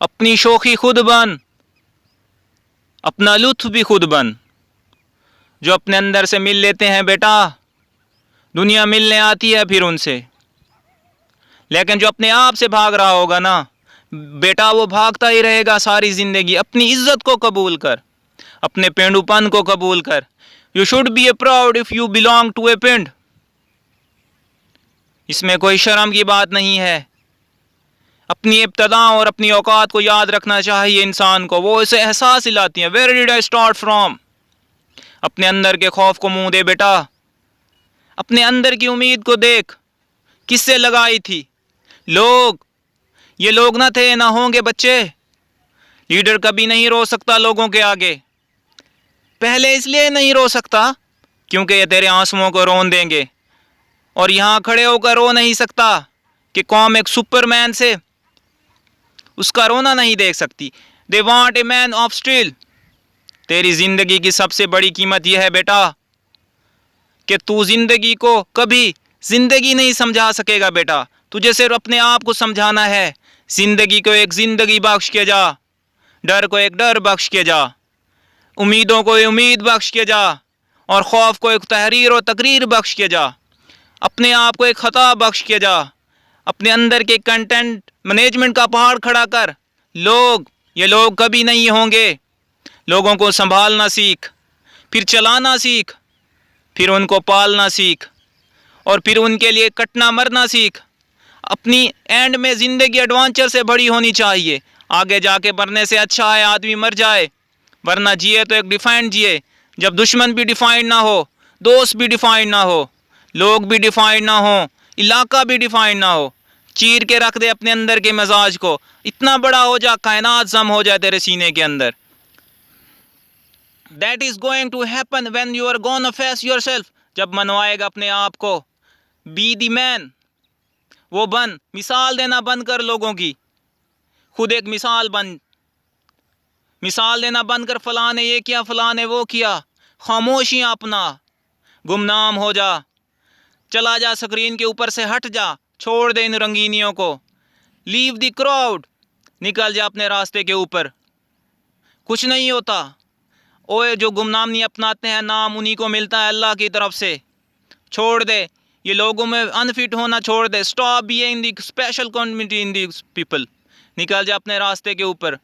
अपनी शोखी खुद बन, अपना लुत्फ भी खुद बन। जो अपने अंदर से मिल लेते हैं बेटा, दुनिया मिलने आती है फिर उनसे। लेकिन जो अपने आप से भाग रहा होगा ना बेटा, वो भागता ही रहेगा सारी जिंदगी। अपनी इज्जत को कबूल कर, अपने पेंडूपन को कबूल कर। You should be a proud if you belong to a pind. इसमें कोई शर्म की बात नहीं है। अपनी इब्तदा और अपनी औकात को याद रखना चाहिए इंसान को। वो इसे एहसास दिलाती है, where did I start from. अपने अंदर के खौफ को मुंह दे बेटा, अपने अंदर की उम्मीद को देख, किससे लगाई थी। ये लोग ना थे ना होंगे बच्चे। लीडर कभी नहीं रो सकता लोगों के आगे। पहले इसलिए नहीं रो सकता क्योंकि ये तेरे आंसुओं को रोन देंगे, और यहाँ खड़े होकर रो नहीं सकता कि कौम एक सुपरमैन से उसका रोना नहीं देख सकती। They want a man of steel. तेरी जिंदगी की सबसे बड़ी कीमत यह है बेटा कि तू जिंदगी को कभी जिंदगी नहीं समझा सकेगा बेटा। तुझे सिर्फ अपने आप को समझाना है। जिंदगी को एक जिंदगी बख्श के जा, डर को एक डर बख्श के जा, उम्मीदों को उम्मीद बख्श के जा, और खौफ को एक तहरीर और तकरीर बख्श के जा। अपने आप को एक खता बख्श के जा। अपने अंदर के कंटेंट मैनेजमेंट का पहाड़ खड़ा कर। ये लोग कभी नहीं होंगे। लोगों को संभालना सीख, फिर चलाना सीख, फिर उनको पालना सीख, और फिर उनके लिए कटना मरना सीख। अपनी एंड में ज़िंदगी एडवेंचर से भरी होनी चाहिए। आगे जाके मरने से अच्छा है आदमी मर जाए, वरना जिए तो एक डिफाइंड जिए। जब दुश्मन भी डिफाइंड ना हो, दोस्त भी डिफाइंड ना हो, लोग भी डिफाइंड ना हो, इलाका भी डिफाइंड ना हो, चीर के रख दे अपने अंदर के मिजाज को। इतना बड़ा हो जा, कायनात जम हो जाए तेरे सीने के अंदर। That is going to happen when you are gonna face yourself। जब मनवाएगा अपने आप को। Be the man। वो बन, मिसाल देना बंद कर लोगों की। खुद एक मिसाल बन। मिसाल देना बंद कर, फलां ने ये किया, फलां ने वो किया। खामोशियाँ अपना, गुमनाम हो जा, चला जा स्क्रीन के ऊपर से, हट जा, छोड़ दे इन रंगीनियों को। लीव द क्राउड, निकल जा अपने रास्ते के ऊपर। कुछ नहीं होता। ओए जो गुमनामी अपनाते हैं, नाम उन्हीं को मिलता है अल्लाह की तरफ से। छोड़ दे, ये लोगों में अनफिट होना छोड़ दे। Stop being the special community in the people. निकल जा अपने रास्ते के ऊपर,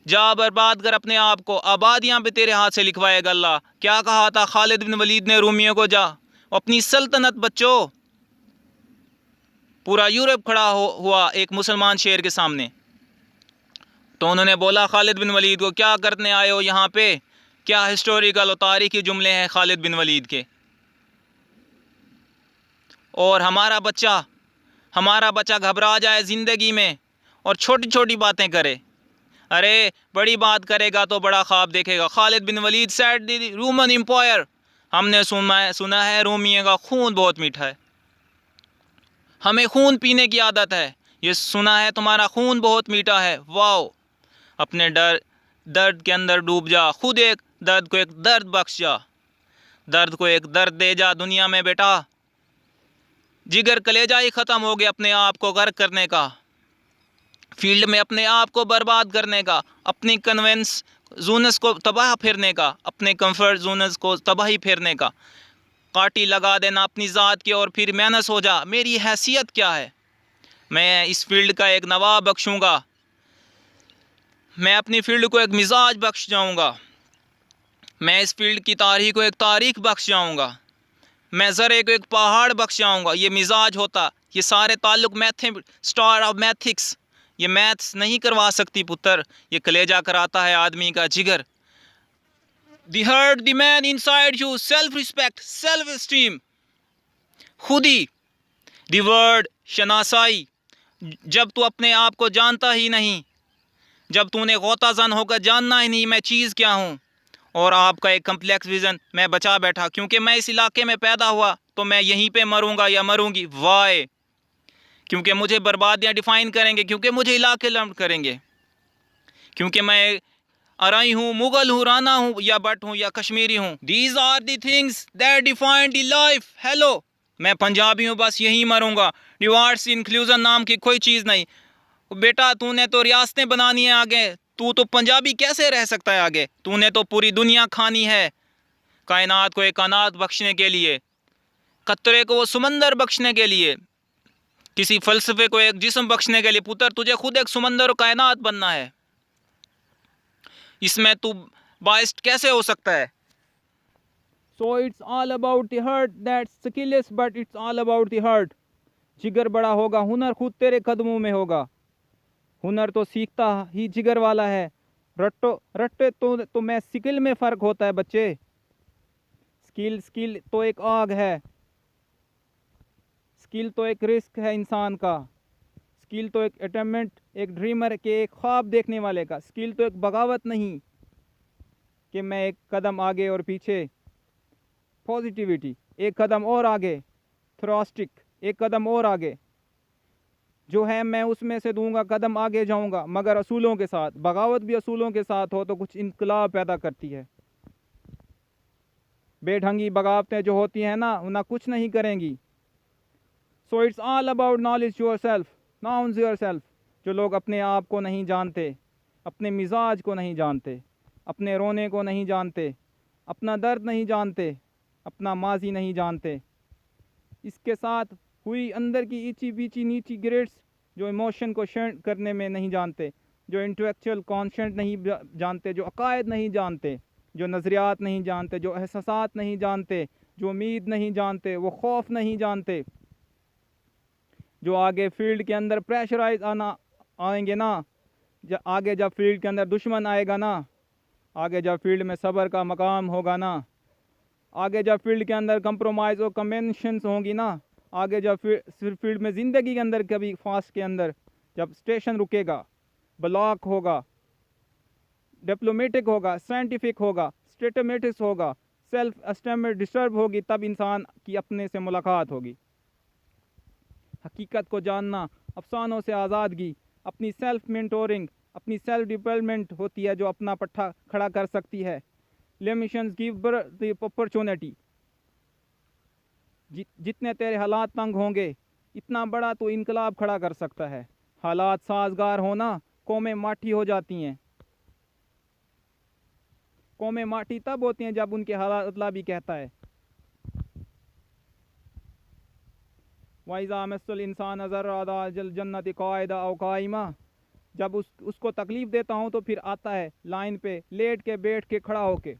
जा बर्बाद कर अपने आप को। आबादियाँ भी तेरे हाथ से लिखवाएगा अल्लाह। क्या कहा था खालिद बिन वलीद ने रूमियों को, जा अपनी सल्तनत बच्चों। पूरा यूरोप खड़ा हुआ एक मुसलमान शेर के सामने, तो उन्होंने बोला खालिद बिन वलीद को, क्या करने आए हो यहाँ पे? क्या हिस्टोरिकल और तारीखी जुमले हैं खालिद बिन वलीद के। और हमारा बच्चा घबरा जाए ज़िंदगी में और छोटी छोटी बातें करे। अरे बड़ी बात करेगा तो बड़ा ख्वाब देखेगा। Khalid bin Walid said the Roman Empire. हमने सुना है रोमियों का खून बहुत मीठा है, हमें खून पीने की आदत है। ये सुना है तुम्हारा खून बहुत मीठा है। वाओ, अपने दर्द के अंदर डूब जा। खुद एक दर्द को एक दर्द बख्श जा, दर्द को एक दर्द दे जा दुनिया में बेटा। जिगर कलेजा ही ख़त्म हो गया अपने आप को गर्क करने का, फील्ड में अपने आप को बर्बाद करने का, अपनी कन्वेंस जोनस को तबाह फेरने का, अपने कंफर्ट जोनस को तबाही फेरने का। काटी लगा देना अपनी ज़ात की और फिर मेहनत हो जा। मेरी हैसियत क्या है? मैं इस फील्ड का एक नवाब बख्शूँगा। मैं अपनी फील्ड को एक मिजाज बख्श जाऊँगा। मैं इस फील्ड की तारीख को एक तारीख बख्श जाऊँगा। मैं ज़रे को एक पहाड़ बख्श जाऊँगा। ये मिजाज होता, ये सारे ताल्लुक स्टार ऑफ मैथिक्स, ये मैथ्स नहीं करवा सकती पुत्र, ये कलेजा कराता है आदमी का जिगर। The heart the man inside you, self respect, self esteem, खुदी। द वर्ड शनासाई, जब तू अपने आप को जानता ही नहीं, जब तूने गौताजन होकर जानना ही नहीं मैं चीज़ क्या हूँ। और आपका एक कम्प्लेक्स विज़न, मैं बचा बैठा क्योंकि मैं इस इलाके में पैदा हुआ तो मैं यहीं पे मरूंगा या मरूंगी। वाई, क्योंकि मुझे बर्बादियाँ डिफ़ाइन करेंगे, क्योंकि मुझे इलाके लम्ब करेंगे, क्योंकि मैं अराई हूँ, मुग़ल हूँ, राना हूँ, या बट हूँ, या कश्मीरी हूँ। These are the things that define the life. Hello, मैं पंजाबी हूँ, बस यहीं मरूंगा। रिवार्ड्स इंक्लूजन नाम की कोई चीज़ नहीं। बेटा तूने तो रियासतें बनानी है आगे, तू तो पंजाबी कैसे रह सकता है आगे? तूने तो पूरी दुनिया खानी है, कायनात को एक कायनात बख्शने के लिए, कतरे को वो समंदर बख्शने के लिए, किसी फलसफे को एक जिस्म बख्शने के लिए। पुत्र तुझे खुद एक समंदर और कायनात बनना है, इसमें तू बाइस्ट कैसे हो सकता है? So it's all about the heart, that's skillless but it's all about the heart। जिगर बड़ा होगा, हुनर खुद तेरे कदमों में होगा। हुनर तो सीखता ही जिगर वाला है, रट्टे तो मैं स्किल में फ़र्क होता है बच्चे। स्किल तो एक आग है, स्किल तो एक रिस्क है इंसान का, स्किल तो एक अटेम्प्ट, एक ड्रीमर के, एक ख्वाब देखने वाले का। स्किल तो एक बगावत नहीं कि मैं एक कदम आगे और पीछे, पॉजिटिविटी एक कदम और आगे, थ्रोस्टिक एक कदम और आगे, जो है मैं उसमें से दूंगा, कदम आगे जाऊंगा, मगर असूलों के साथ। बगावत भी असूलों के साथ हो तो कुछ इनकलाब पैदा करती है। बेढंगी बगावतें जो होती हैं ना कुछ नहीं करेंगी। So it's all about knowledge your self, nouns your self. जो लोग अपने आप को नहीं जानते, अपने मिजाज को नहीं जानते, अपने रोने को नहीं जानते, अपना दर्द नहीं जानते, अपना माजी नहीं जानते, इसके साथ हुई अंदर की ईची बीची नीची ग्रेड्स, जो इमोशन को शेयर करने में नहीं जानते, जो इंटेलेक्चुअल कॉन्शेंट नहीं जानते, जो अकायद नहीं जानते, जो नज़रियात नहीं जानते, जो एहसासात नहीं जानते, जो उम्मीद नहीं जानते, वो खौफ नहीं जानते, जो आगे फील्ड के अंदर प्रेशराइज आएंगे ना, आगे जब फील्ड के अंदर दुश्मन आएगा ना, आगे जब फील्ड में सब्र का मकाम होगा ना, आगे जब फील्ड के अंदर कंप्रोमाइज़ और कन्वेंशंस होंगी ना, आगे जब फील्ड में ज़िंदगी के अंदर कभी फास्ट के अंदर जब स्टेशन रुकेगा, ब्लॉक होगा, डिप्लोमेटिक होगा, साइंटिफिक होगा, स्टेटमेटिक्स होगा, सेल्फ एस्टीम में डिस्टर्ब होगी, तब इंसान की अपने से मुलाकात होगी। हकीकत को जानना, अफसानों से आज़ादगी, अपनी सेल्फ मेंटोरिंग, अपनी सेल्फ डेवलपमेंट होती है जो अपना पट्टा खड़ा कर सकती है। Limitations give the opportunity. जितने तेरे हालात तंग होंगे, इतना बड़ा तो इनकलाब खड़ा कर सकता है। हालात साजगार होना, कौमें माठी हो जाती हैं। कौमें माठी तब होती हैं जब उनके हालात, अल्लाह भी कहता है वाइज़ा मस्सल इंसान ज़र्रा जन्नत क़ाइदा औ क़ाइमा। जब उसको तकलीफ़ देता हूँ तो फिर आता है लाइन पे लेट के, बैठ के, खड़ा होके।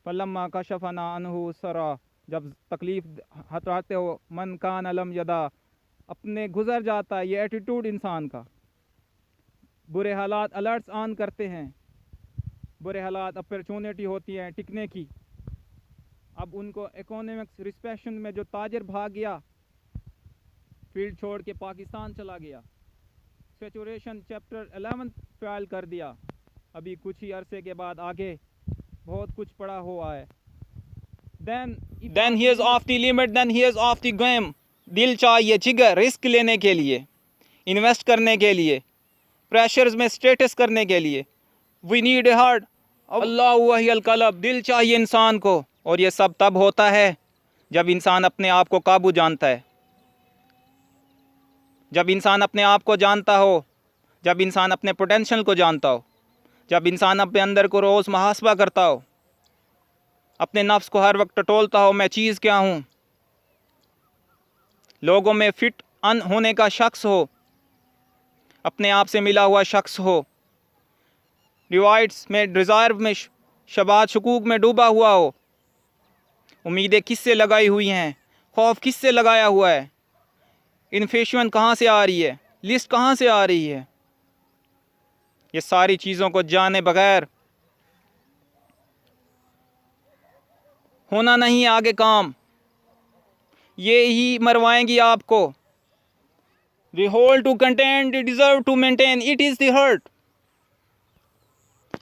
फलम्मा कशफ़ना अन्हु सरा, जब तकलीफ़ हटाते हो, मन कान अलम यदा, अपने गुज़र जाता है। ये एटीट्यूड इंसान का। बुरे हालात अलर्ट्स ऑन करते हैं, बुरे हालात अपॉर्चुनिटी होती है टिकने की। अब उनको इकोनॉमिक्स रिसेशन में जो ताजर भाग गया, फील्ड छोड़ के पाकिस्तान चला गया, सेचुरेशन चैप्टर 11 फाइल कर दिया, अभी कुछ ही अरसे के बाद आगे बहुत कुछ पड़ा हुआ है। Then he is off the limit, then he is off the game। दिल चाहिए, जिगर, रिस्क लेने के लिए, इन्वेस्ट करने के लिए, प्रेशर्स में स्टेटस करने के लिए। वी नीड ए हार्ट, अल्लाह वहियल कलब, दिल चाहिए इंसान को। और ये सब तब होता है जब इंसान अपने आप को काबू जानता है, जब इंसान अपने आप को जानता हो, जब इंसान अपने पोटेंशियल को जानता हो, जब इंसान अपने अंदर को रोज़ मुहासबा करता हो, अपने नफ्स को हर वक्त टटोलता हो, मैं चीज़ क्या हूँ, लोगों में फिट अन होने का शख्स हो, अपने आप से मिला हुआ शख्स हो, रिवाइट्स में, डिज़ायर में, शबात शकूक में डूबा हुआ हो, उम्मीदें किससे लगाई हुई हैं, खौफ किससे लगाया हुआ है, इन्फेक्शन कहाँ से आ रही है, लिस्ट कहाँ से आ रही है, ये सारी चीज़ों को जाने बगैर होना नहीं आगे काम। ये ही मरवाएंगी आपको। The whole to content, the deserve to maintain, it is the hurt।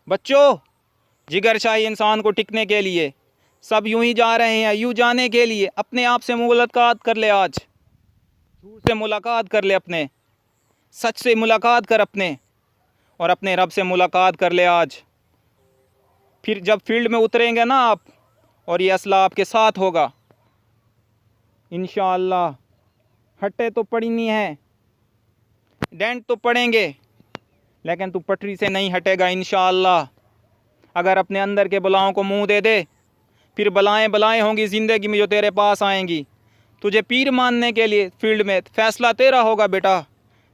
बच्चों, जिगर चाहिए इंसान को टिकने के लिए। सब यूं ही जा रहे हैं, यूं जाने के लिए अपने आप से मुलाकात कर ले आज, झूठ से मुलाकात कर ले, अपने सच से मुलाकात कर अपने, और अपने रब से मुलाकात कर ले आज। फिर जब फील्ड में उतरेंगे ना आप, और ये असला आपके साथ होगा इंशाअल्लाह। हट्टे तो पड़ी नहीं है, डेंट तो पड़ेंगे, लेकिन तू पटरी से नहीं हटेगा इंशाअल्लाह। अगर अपने अंदर के बलाओं को मुंह दे दे, फिर बलाएं बलाएं होंगी ज़िंदगी में जो तेरे पास आएंगी। तुझे पीर मानने के लिए फील्ड में फ़ैसला तेरा होगा बेटा।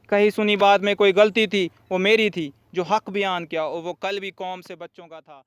कहीं सुनी बात में कोई गलती थी, वो मेरी थी। जो हक बयान किया वो कल भी कौम से बच्चों का था।